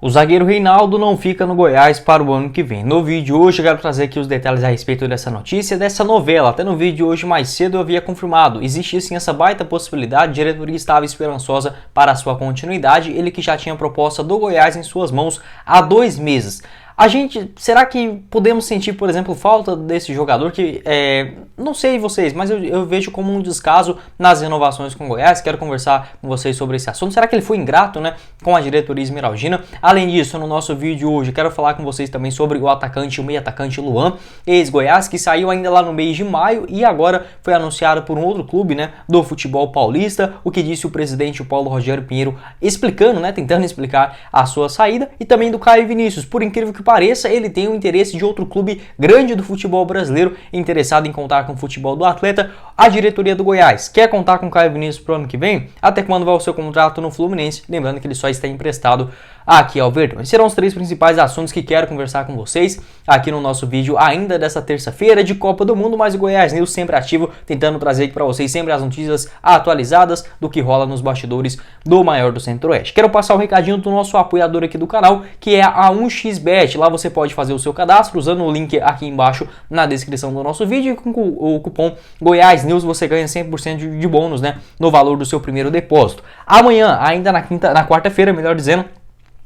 O zagueiro Reinaldo não fica no Goiás para o ano que vem. No vídeo de hoje eu quero trazer aqui os detalhes a respeito dessa notícia, dessa novela. Até no vídeo de hoje mais cedo eu havia confirmado. Existia sim essa baita possibilidade, a diretoria estava esperançosa para a sua continuidade, ele que já tinha a proposta do Goiás em suas mãos há 2 meses. Será que podemos sentir, por exemplo, falta desse jogador que, não sei vocês, mas eu vejo como um descaso nas renovações com o Goiás? Quero conversar com vocês sobre esse assunto. Será que ele foi ingrato, né, com a diretoria esmeraldina? Além disso, no nosso vídeo de hoje, quero falar com vocês também sobre o meio atacante Luan, ex-Goiás, que saiu ainda lá no mês de maio e agora foi anunciado por um outro clube, né, do futebol paulista. O que disse o presidente Paulo Rogério Pinheiro, explicando, né, tentando explicar a sua saída, e também do Caio Vinícius. Por incrível que pareça, ele tem o interesse de outro clube grande do futebol brasileiro interessado em contar com o futebol do atleta. A diretoria do Goiás quer contar com o Caio Vinícius pro ano que vem? Até quando vai o seu contrato no Fluminense? Lembrando que ele só está emprestado aqui ao Verdão. Esses serão os 3 principais assuntos que quero conversar com vocês aqui no nosso vídeo ainda dessa terça-feira de Copa do Mundo, mas o Goiás News sempre ativo, tentando trazer aqui para vocês sempre as notícias atualizadas do que rola nos bastidores do maior do Centro-Oeste. Quero passar um recadinho do nosso apoiador aqui do canal, que é a 1xBet. Lá você pode fazer o seu cadastro usando o link aqui embaixo na descrição do nosso vídeo, e com o cupom Goiás News você ganha 100% de bônus, né, no valor do seu primeiro depósito. Amanhã, ainda na quarta-feira, melhor dizendo,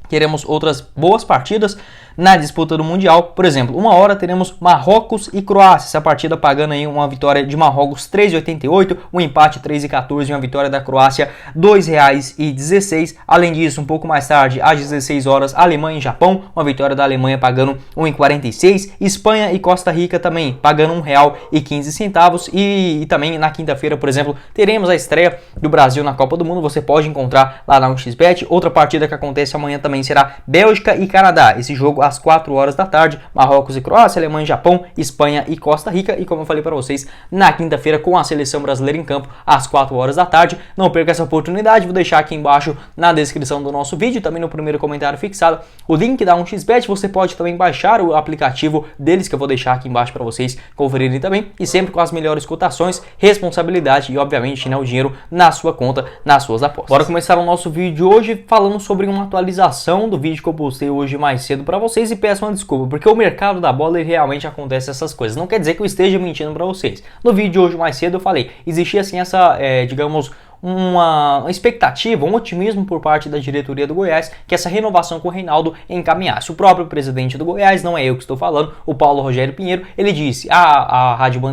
teremos outras boas partidas na disputa do Mundial. Por exemplo, 1h teremos Marrocos e Croácia. Essa partida pagando aí uma vitória de Marrocos 3,88, um empate 3,14 e uma vitória da Croácia R$ 2,16. Além disso, um pouco mais tarde, às 16 horas, Alemanha e Japão, uma vitória da Alemanha pagando R$ 1,46. Espanha e Costa Rica também pagando R$ 1,15. E também na quinta-feira, por exemplo, teremos a estreia do Brasil na Copa do Mundo. Você pode encontrar lá na 1xBet. Outra partida que acontece amanhã também será Bélgica e Canadá. Esse jogo às 4 horas da tarde, Marrocos e Croácia, Alemanha e Japão, Espanha e Costa Rica. E como eu falei para vocês, na quinta-feira com a seleção brasileira em campo às 4 horas da tarde. Não perca essa oportunidade, vou deixar aqui embaixo na descrição do nosso vídeo, também no primeiro comentário fixado, o link da 1xBet. Você pode também baixar o aplicativo deles, que eu vou deixar aqui embaixo para vocês conferirem também, e sempre com as melhores cotações, responsabilidade e obviamente, né, o dinheiro na sua conta, nas suas apostas. Bora começar o nosso vídeo de hoje falando sobre uma atualização do vídeo que eu postei hoje mais cedo para vocês, e peço uma desculpa, porque o mercado da bola realmente acontece essas coisas. Não quer dizer que eu esteja mentindo para vocês. No vídeo de hoje mais cedo eu falei, existia assim essa, digamos, uma expectativa, um otimismo por parte da diretoria do Goiás que essa renovação com o Reinaldo encaminhasse. O próprio presidente do Goiás, não é eu que estou falando, o Paulo Rogério Pinheiro, ele disse a Rádio Band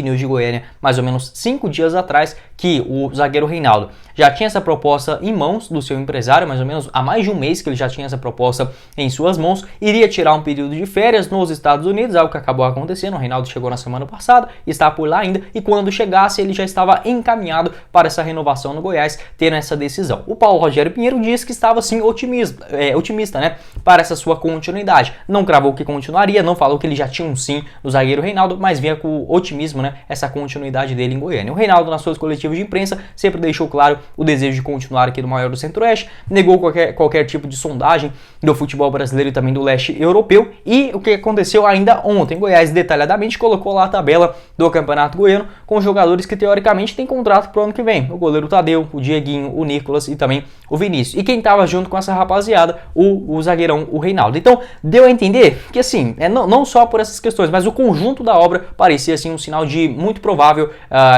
News de Goiânia, mais ou menos 5 dias atrás, que o zagueiro Reinaldo já tinha essa proposta em mãos do seu empresário, mais ou menos há mais de um mês que ele já tinha essa proposta em suas mãos, iria tirar um período de férias nos Estados Unidos, algo que acabou acontecendo. O Reinaldo chegou na semana passada, está por lá ainda, e quando chegasse ele já estava encaminhado para essa renovação no Goiás, tendo essa decisão. O Paulo Rogério Pinheiro disse que estava sim otimista, né, para essa sua continuidade. Não cravou que continuaria, não falou que ele já tinha um sim no zagueiro Reinaldo, mas vinha com otimismo, né, essa continuidade dele em Goiânia. O Reinaldo, nas suas coletivas de imprensa, sempre deixou claro o desejo de continuar aqui no maior do Centro-Oeste, negou qualquer tipo de sondagem do futebol brasileiro e também do leste europeu. E o que aconteceu ainda ontem, Goiás detalhadamente colocou lá a tabela do Campeonato Goiano com jogadores que teoricamente têm contrato pro ano que vem: o goleiro Tadeu, o Dieguinho, o Nicolas e também o Vinícius. E quem estava junto com essa rapaziada, o zagueirão, o Reinaldo. Então deu a entender que assim, não só por essas questões, mas o conjunto da obra parecia assim um sinal de muito provável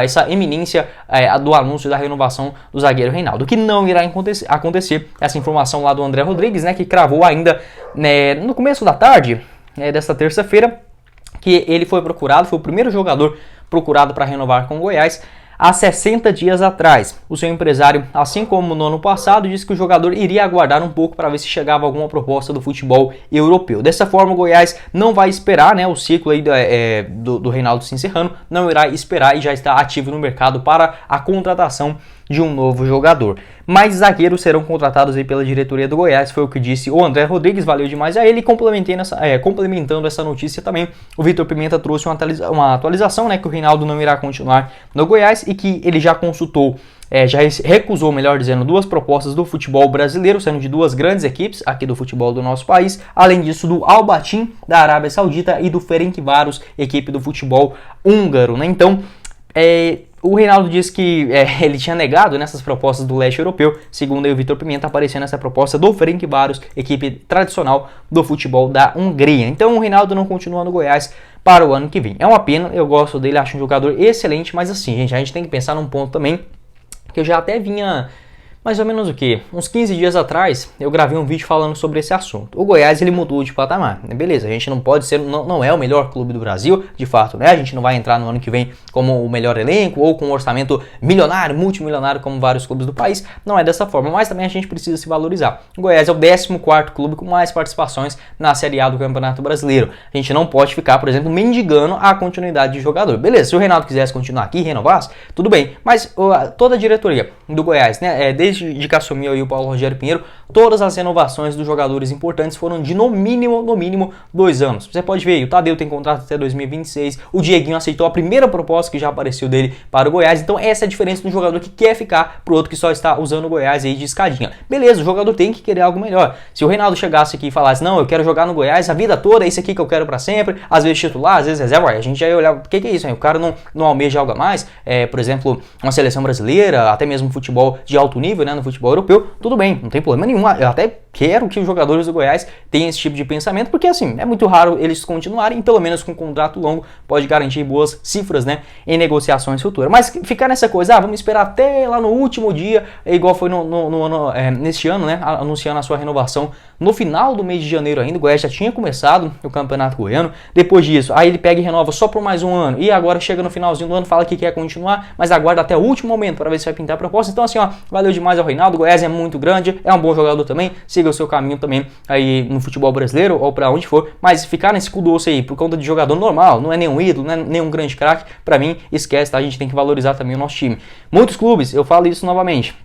essa eminência do anúncio da renovação do zagueiro Reinaldo, que não irá acontecer. Essa informação lá do André Rodrigues, né, que cravou ainda, né, no começo da tarde, desta terça-feira, que ele foi procurado, foi o primeiro jogador procurado para renovar com o Goiás há 60 dias atrás. O seu empresário, assim como no ano passado, disse que o jogador iria aguardar um pouco para ver se chegava alguma proposta do futebol europeu. Dessa forma, o Goiás não vai esperar, né, o ciclo aí do Reinaldo se encerrando, não irá esperar e já está ativo no mercado para a contratação de um novo jogador. Mais zagueiros serão contratados aí pela diretoria do Goiás, foi o que disse o André Rodrigues, valeu demais a ele. Complementando essa notícia também, o Vitor Pimenta trouxe uma atualização, né, que o Reinaldo não irá continuar no Goiás e que ele já consultou, já recusou, melhor dizendo, 2 propostas do futebol brasileiro, sendo de 2 grandes equipes aqui do futebol do nosso país, além disso do Al-Batin da Arábia Saudita e do Ferencváros, equipe do futebol húngaro, né? Então, O Reinaldo disse que ele tinha negado nessas propostas do leste europeu, segundo aí o Vitor Pimenta, aparecendo essa proposta do Ferencváros, equipe tradicional do futebol da Hungria. Então o Reinaldo não continua no Goiás para o ano que vem. É uma pena, eu gosto dele, acho um jogador excelente, mas assim, gente, a gente tem que pensar num ponto também, que eu já até vinha... mais ou menos o que? Uns 15 dias atrás, eu gravei um vídeo falando sobre esse assunto. O Goiás, ele mudou de patamar, né? Beleza, a gente não pode ser, não é o melhor clube do Brasil, de fato, né? A gente não vai entrar no ano que vem como o melhor elenco ou com um orçamento milionário, multimilionário, como vários clubes do país. Não é dessa forma, mas também a gente precisa se valorizar. O Goiás é o 14º clube com mais participações na Série A do Campeonato Brasileiro. A gente não pode ficar, por exemplo, mendigando a continuidade de jogador. Beleza, se o Reinaldo quisesse continuar aqui e renovasse, tudo bem, mas toda a diretoria do Goiás, né, desde que assumiu aí o Paulo Rogério Pinheiro, todas as renovações dos jogadores importantes foram de no mínimo 2 anos. Você pode ver, o Tadeu tem contrato até 2026, o Dieguinho aceitou a primeira proposta que já apareceu dele para o Goiás, então essa é a diferença do jogador que quer ficar pro outro que só está usando o Goiás aí de escadinha. Beleza, o jogador tem que querer algo melhor. Se o Reinaldo chegasse aqui e falasse, não, eu quero jogar no Goiás a vida toda, é isso aqui que eu quero para sempre, às vezes titular, às vezes reserva, a gente já ia olhar, o que é isso aí? O cara não almeja algo a mais, por exemplo, uma seleção brasileira, até mesmo futebol de alto nível, né, no futebol europeu, tudo bem, não tem problema nenhum. Eu até quero que os jogadores do Goiás tenham esse tipo de pensamento, porque assim, é muito raro eles continuarem, pelo menos com um contrato longo, pode garantir boas cifras, né, em negociações futuras. Mas ficar nessa coisa, vamos esperar até lá no último dia, igual foi neste ano, né, anunciando a sua renovação no final do mês de janeiro ainda. O Goiás já tinha começado o Campeonato Goiano, depois disso, aí ele pega e renova só por mais um ano, e agora chega no finalzinho do ano, fala que quer continuar, mas aguarda até o último momento para ver se vai pintar a proposta. Então assim, ó, valeu demais ao Reinaldo. O Goiás é muito grande, é um bom jogador também, siga o seu caminho também aí no futebol brasileiro ou para onde for, mas ficar nesse cu doce aí por conta de jogador normal, não é nenhum ídolo, não é nenhum grande craque, para mim, esquece, tá? A gente tem que valorizar também o nosso time. Muitos clubes, eu falo isso novamente,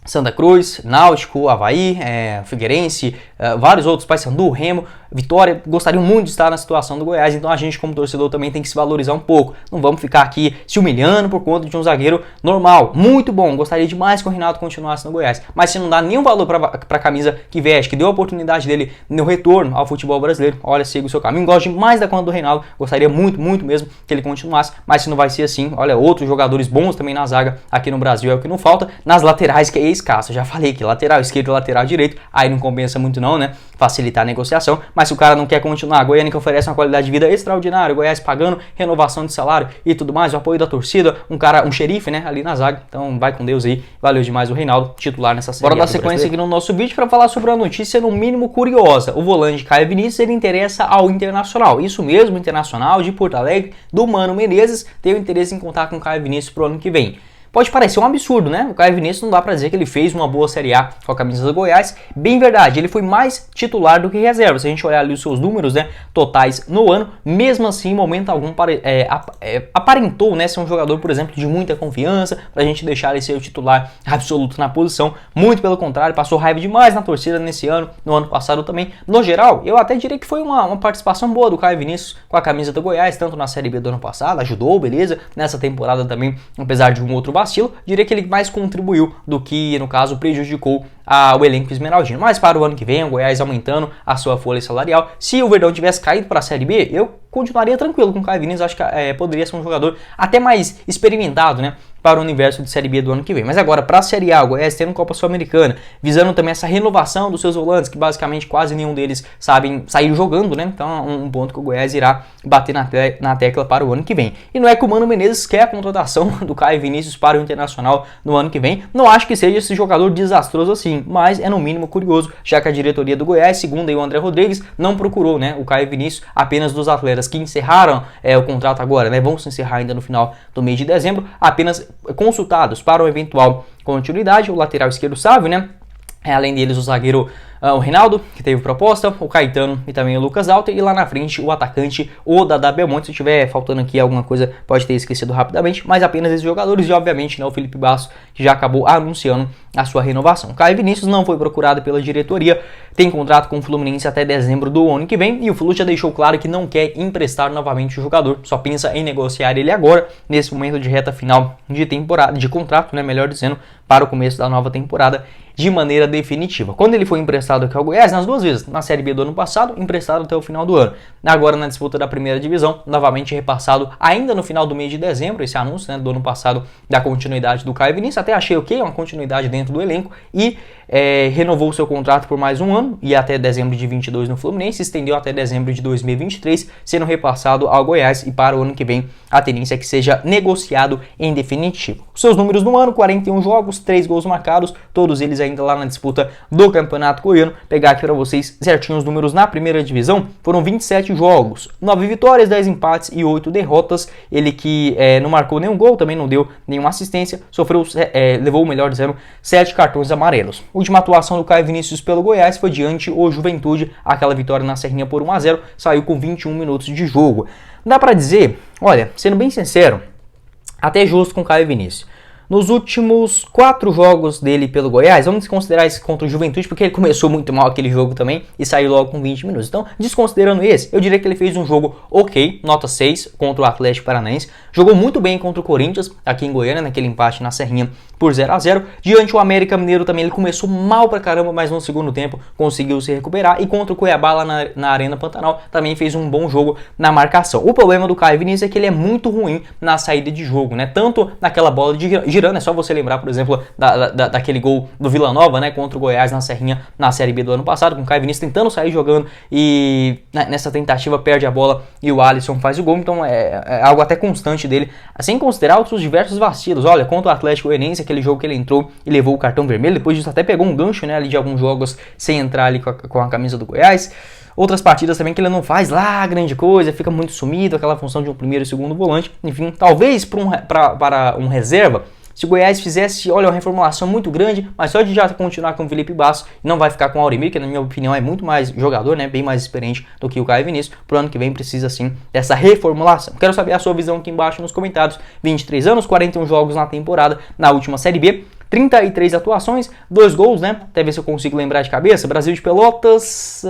Santa Cruz, Náutico, Avaí, Figueirense, vários outros, Paysandu, Remo, Vitória, gostariam muito de estar na situação do Goiás, então a gente como torcedor também tem que se valorizar um pouco. Não vamos ficar aqui se humilhando por conta de um zagueiro normal. Muito bom, gostaria demais que o Reinaldo continuasse no Goiás, mas se não dá nenhum valor para a camisa que veste, que deu a oportunidade dele no retorno ao futebol brasileiro, olha, siga o seu caminho. Gosto demais da conta do Reinaldo, gostaria muito mesmo que ele continuasse, mas se não vai ser assim, olha, outros jogadores bons também na zaga aqui no Brasil é o que não falta. Nas laterais, que é escasso, já falei que lateral esquerdo e lateral direito, aí não compensa muito não, né, facilitar a negociação, mas se o cara não quer continuar, a Goiânia que oferece uma qualidade de vida extraordinária, o Goiás pagando renovação de salário e tudo mais, o apoio da torcida, um xerife, né, ali na zaga, então vai com Deus aí, valeu demais o Reinaldo, titular nessa série. Bora dar sequência aqui no nosso vídeo para falar sobre uma notícia no mínimo curiosa. O volante Caio Vinícius, ele interessa ao Internacional, isso mesmo, Internacional de Porto Alegre, do Mano Menezes, tem o interesse em contar com o Caio Vinícius pro ano que vem. Pode parecer um absurdo, né? O Caio Vinícius não dá pra dizer que ele fez uma boa Série A com a camisa do Goiás. Bem verdade, ele foi mais titular do que reserva. Se a gente olhar ali os seus números, né, totais no ano, mesmo assim, em momento algum, aparentou, né, ser um jogador, por exemplo, de muita confiança, pra gente deixar ele ser o titular absoluto na posição. Muito pelo contrário, passou raiva demais na torcida nesse ano, no ano passado também. No geral, eu até diria que foi uma participação boa do Caio Vinícius com a camisa do Goiás, tanto na Série B do ano passado, ajudou, beleza, nessa temporada também, apesar de um outro vacilo, diria que ele mais contribuiu do que, no caso, prejudicou o elenco esmeraldino. Mas para o ano que vem, o Goiás aumentando a sua folha salarial, se o Verdão tivesse caído para a Série B, eu continuaria tranquilo com o Caio Vinícius, acho que poderia ser um jogador até mais experimentado, né, para o universo de Série B do ano que vem. Mas agora, para a Série A, o Goiás tendo Copa Sul-Americana, visando também essa renovação dos seus volantes, que basicamente quase nenhum deles sabem sair jogando, né? Então é um ponto que o Goiás irá bater na tecla para o ano que vem. E não é que o Mano Menezes quer a contratação do Caio Vinícius para o Internacional no ano que vem. Não acho que seja esse jogador desastroso assim, mas é no mínimo curioso, já que a diretoria do Goiás, segundo aí o André Rodrigues, não procurou, né, o Caio Vinícius apenas dos atletas que encerraram o contrato agora, né? Vão se encerrar ainda no final do mês de dezembro, apenas consultados para uma eventual continuidade, o lateral esquerdo Sávio, né? Além deles, o zagueiro o Reinaldo, que teve proposta, o Caetano e também o Lucas Alter, e lá na frente o atacante, o Dadá Belmonte. Se estiver faltando aqui alguma coisa, pode ter esquecido rapidamente, mas apenas esses jogadores, e obviamente, né, o Felipe Basso, que já acabou anunciando a sua renovação. Caio Vinícius não foi procurado pela diretoria, tem contrato com o Fluminense até dezembro do ano que vem, e o Flu já deixou claro que não quer emprestar novamente o jogador, só pensa em negociar ele agora, nesse momento de reta final de temporada, de contrato, né, melhor dizendo, para o começo da nova temporada, de maneira definitiva. Quando ele for emprestado emprestado aqui ao Goiás nas duas vezes, na Série B do ano passado, emprestado até o final do ano. Agora na disputa da primeira divisão, novamente repassado ainda no final do mês de dezembro, esse anúncio, né, do ano passado da continuidade do Caio Vinícius, até achei ok, uma continuidade dentro do elenco, e renovou seu contrato por mais um ano, e até dezembro de 22 no Fluminense, estendeu até dezembro de 2023, sendo repassado ao Goiás, e para o ano que vem a tendência é que seja negociado em definitivo. Seus números no ano, 41 jogos, 3 gols marcados, todos eles ainda lá na disputa do Campeonato Goiano. Pegar aqui para vocês certinho os números na primeira divisão, foram 27 jogos, 9 vitórias, 10 empates e 8 derrotas. Ele que não marcou nenhum gol, também não deu nenhuma assistência, levou, melhor dizendo, 7 cartões amarelos. Última atuação do Caio Vinícius pelo Goiás foi diante o Juventude, aquela vitória na Serrinha por 1-0, saiu com 21 minutos de jogo. Dá pra dizer, olha, sendo bem sincero, até justo com o Caio Vinícius. Nos últimos 4 jogos dele pelo Goiás, vamos desconsiderar esse contra o Juventude, porque ele começou muito mal aquele jogo também e saiu logo com 20 minutos. Então, desconsiderando esse, eu diria que ele fez um jogo ok, nota 6, contra o Atlético Paranaense. Jogou muito bem contra o Corinthians, aqui em Goiânia, naquele empate na Serrinha por 0-0. Diante o América Mineiro também, ele começou mal pra caramba, mas no segundo tempo conseguiu se recuperar. E contra o Cuiabá lá na Arena Pantanal, também fez um bom jogo na marcação. O problema do Caio Vinícius é que ele é muito ruim na saída de jogo, né? Tanto naquela bola de girando, é só você lembrar, por exemplo, daquele gol do Vila Nova, né, contra o Goiás na Serrinha, na Série B do ano passado, com o Caio Vinícius tentando sair jogando e nessa tentativa perde a bola e o Alisson faz o gol. Então é algo até constante dele, sem considerar outros diversos vacilos. Olha, contra o Atlético Goianiense, aquele jogo que ele entrou e levou o cartão vermelho, depois disso até pegou um gancho, né, ali de alguns jogos sem entrar ali com a camisa do Goiás. Outras partidas também que ele não faz lá grande coisa, fica muito sumido, aquela função de um primeiro e segundo volante. Enfim, talvez para um reserva, se o Goiás fizesse, olha, uma reformulação muito grande, mas só de já continuar com o Felipe Basso, não vai ficar com o Auremir, que na minha opinião é muito mais jogador, né, bem mais experiente do que o Caio Vinícius. Pro ano que vem precisa sim dessa reformulação. Quero saber a sua visão aqui embaixo nos comentários. 23 anos, 41 jogos na temporada, na última Série B. 33 atuações, 2 gols, né? Até ver se eu consigo lembrar de cabeça. Brasil de Pelotas...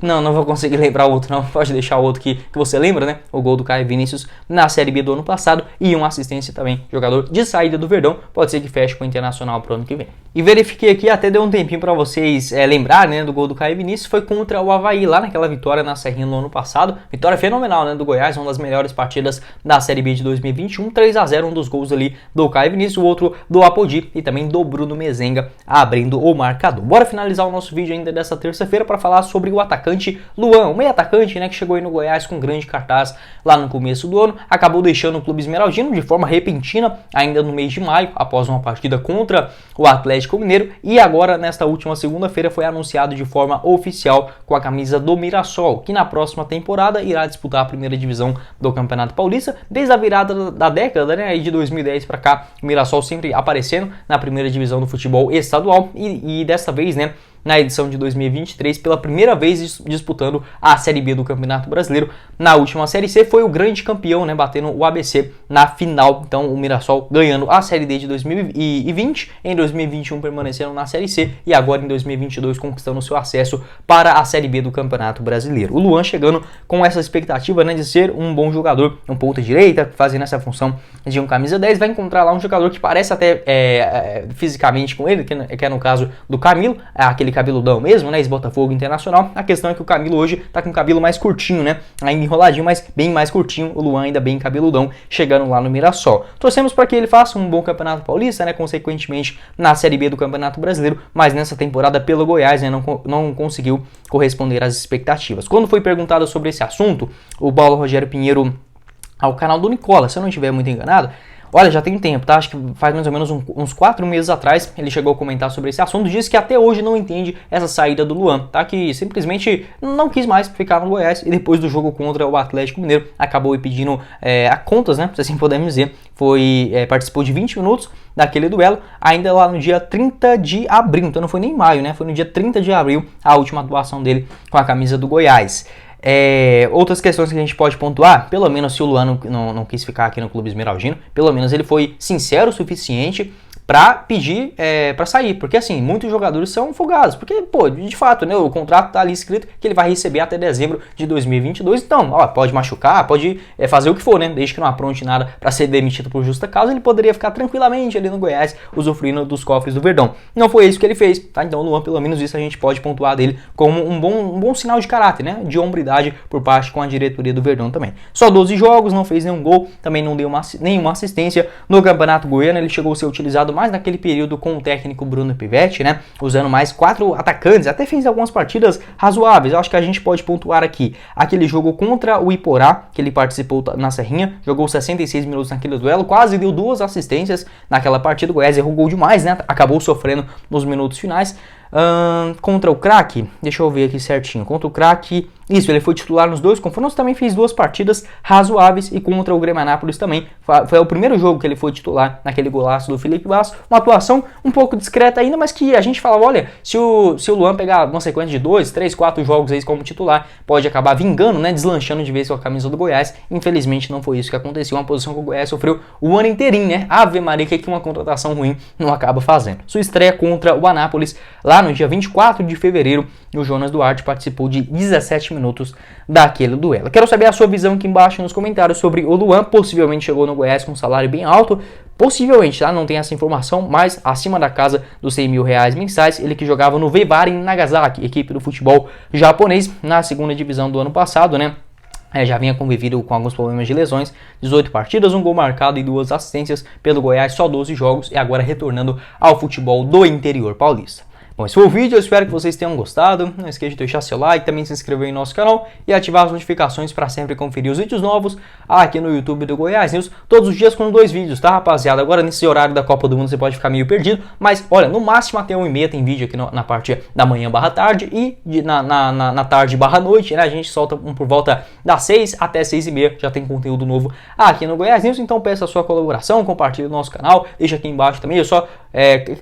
Não vou conseguir lembrar o outro não, pode deixar o outro que você lembra, né? O gol do Caio Vinícius na Série B do ano passado e uma assistência também, jogador de saída do Verdão, pode ser que feche com o Internacional pro ano que vem. E verifiquei aqui, até deu um tempinho para vocês lembrarem, né, do gol do Caio Vinícius, foi contra o Avaí, lá naquela vitória na Serrinha no ano passado, vitória fenomenal, né, do Goiás, uma das melhores partidas da Série B de 2021, 3-0, um dos gols ali do Caio Vinícius, o outro do Apodi e também do Bruno Mezenga abrindo o marcador. Bora finalizar o nosso vídeo ainda dessa terça-feira para falar sobre o atacante Luan, o meio atacante, né, que chegou aí no Goiás com grande cartaz lá no começo do ano, acabou deixando o clube esmeraldino de forma repentina, ainda no mês de maio, após uma partida contra o Atlético Mineiro, e agora nesta última segunda-feira foi anunciado de forma oficial com a camisa do Mirassol, que na próxima temporada irá disputar a primeira divisão do Campeonato Paulista. Desde a virada da década, né, de 2010 para cá, o Mirassol sempre aparecendo na primeira divisão do futebol estadual e dessa vez, né, na edição de 2023, pela primeira vez disputando a Série B do Campeonato Brasileiro. Na última Série C foi o grande campeão, né, batendo o ABC na final. Então o Mirassol ganhando a Série D de 2020, em 2021 permanecendo na Série C e agora em 2022 conquistando seu acesso para a Série B do Campeonato Brasileiro. O Luan chegando com essa expectativa, né, de ser um bom jogador, um ponta direita, fazendo essa função de um camisa 10, vai encontrar lá um jogador que parece até fisicamente com ele, que é no caso do Camilo, aquele cabeludão mesmo, né, ex-Botafogo Internacional. A questão é que o Camilo hoje tá com o cabelo mais curtinho, né, ainda enroladinho, mas bem mais curtinho. O Luan ainda bem cabeludão, chegando lá no Mirassol. Torcemos para que ele faça um bom Campeonato Paulista, né, consequentemente na Série B do Campeonato Brasileiro, mas nessa temporada pelo Goiás, né, não conseguiu corresponder às expectativas. Quando foi perguntado sobre esse assunto, o Paulo Rogério Pinheiro, ao canal do Nicola, se eu não estiver muito enganado, olha, já tem tempo, tá? Acho que faz mais ou menos uns 4 meses atrás ele chegou a comentar sobre esse assunto, disse que até hoje não entende essa saída do Luan, tá? Que simplesmente não quis mais ficar no Goiás e depois do jogo contra o Atlético Mineiro acabou pedindo a contas, né? Se assim podemos dizer, participou de 20 minutos daquele duelo, ainda lá no dia 30 de abril, então não foi nem maio, né? Foi no dia 30 de abril a última atuação dele com a camisa do Goiás. Outras questões que a gente pode pontuar, pelo menos se o Luan não quis ficar aqui no clube esmeraldino, pelo menos ele foi sincero o suficiente para pedir para sair, porque assim, muitos jogadores são folgados, porque, pô, de fato, né, o contrato tá ali escrito que ele vai receber até dezembro de 2022, então, ó, pode machucar, pode fazer o que for, né, desde que não apronte nada para ser demitido por justa causa, ele poderia ficar tranquilamente ali no Goiás, usufruindo dos cofres do Verdão. Não foi isso que ele fez, tá? Então o Luan, pelo menos isso a gente pode pontuar dele como um bom sinal de caráter, né, de hombridade por parte com a diretoria do Verdão também. Só 12 jogos, não fez nenhum gol, também não deu nenhuma assistência. No Campeonato Goiano ele chegou a ser utilizado mais naquele período com o técnico Bruno Pivetti, né, usando mais 4 atacantes, até fez algumas partidas razoáveis. Eu acho que a gente pode pontuar aqui aquele jogo contra o Iporá, que ele participou na Serrinha, jogou 66 minutos naquele duelo, quase deu 2 assistências naquela partida. O Goiás errou gol demais, né, acabou sofrendo nos minutos finais. Contra o Craque, deixa eu ver aqui certinho, contra o Craque, isso, ele foi titular nos 2 confrontos, também fez 2 partidas razoáveis, e contra o Grêmio Anápolis também, foi o primeiro jogo que ele foi titular naquele golaço do Felipe Basso, uma atuação um pouco discreta ainda, mas que a gente falava, olha, se o Luan pegar uma sequência de 2, 3, 4 jogos aí como titular, pode acabar vingando, né, deslanchando de vez com a camisa do Goiás. Infelizmente não foi isso que aconteceu, uma posição que o Goiás sofreu o ano inteirinho, né, Ave Maria, que uma contratação ruim não acaba fazendo. Sua estreia contra o Anápolis, lá no dia 24 de fevereiro, o Jonas Duarte participou de 17 minutos daquele duelo. Quero saber a sua visão aqui embaixo nos comentários sobre o Luan. Possivelmente chegou no Goiás com um salário bem alto, possivelmente, tá? Não tem essa informação, mas acima da casa dos 100 mil reais mensais. Ele que jogava no Veibarin Nagasaki, equipe do futebol japonês, na segunda divisão do ano passado, né? Já vinha convivido com alguns problemas de lesões, 18 partidas, um gol marcado e 2 assistências pelo Goiás, só 12 jogos, e agora retornando ao futebol do interior paulista. Bom, esse foi o vídeo, eu espero que vocês tenham gostado. Não esqueça de deixar seu like, também se inscrever em nosso canal e ativar as notificações para sempre conferir os vídeos novos aqui no YouTube do Goiás News, todos os dias com 2 vídeos, tá, rapaziada? Agora nesse horário da Copa do Mundo você pode ficar meio perdido, mas olha, no máximo até 1h30 tem vídeo aqui na parte da manhã barra tarde, e na tarde barra noite, né? A gente solta por volta das 6 até 6h30, já tem conteúdo novo aqui no Goiás News, então peço a sua colaboração, compartilhe o nosso canal, deixa aqui embaixo também. Eu só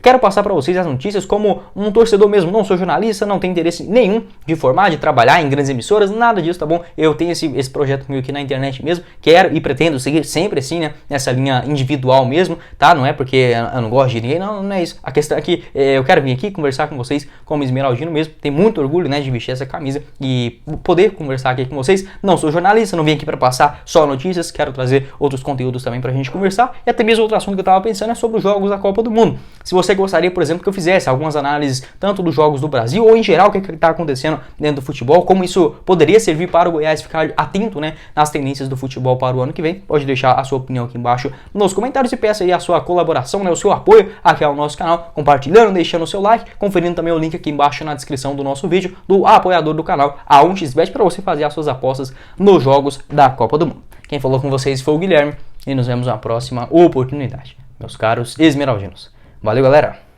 quero passar para vocês as notícias como um torcedor mesmo, não sou jornalista, não tenho interesse nenhum de formar, de trabalhar em grandes emissoras, nada disso, tá bom? Eu tenho esse projeto meu aqui na internet mesmo, quero e pretendo seguir sempre assim, né, nessa linha individual mesmo, tá? Não é porque eu não gosto de ninguém, não é isso. A questão é que eu quero vir aqui conversar com vocês como esmeraldino mesmo, tenho muito orgulho, né, de vestir essa camisa e poder conversar aqui com vocês. Não sou jornalista, não vim aqui para passar só notícias, quero trazer outros conteúdos também pra gente conversar, e até mesmo outro assunto que eu tava pensando é sobre os jogos da Copa do Mundo. Se você gostaria, por exemplo, que eu fizesse algumas análises tanto dos jogos do Brasil ou em geral o que está acontecendo dentro do futebol, como isso poderia servir para o Goiás ficar atento, né, nas tendências do futebol para o ano que vem, pode deixar a sua opinião aqui embaixo nos comentários, e peço aí a sua colaboração, né, o seu apoio aqui ao nosso canal, compartilhando, deixando o seu like, conferindo também o link aqui embaixo na descrição do nosso vídeo do apoiador do canal, a 1xBet, para você fazer as suas apostas nos jogos da Copa do Mundo. Quem falou com vocês foi o Guilherme, e nos vemos na próxima oportunidade, meus caros esmeraldinos. Valeu, galera!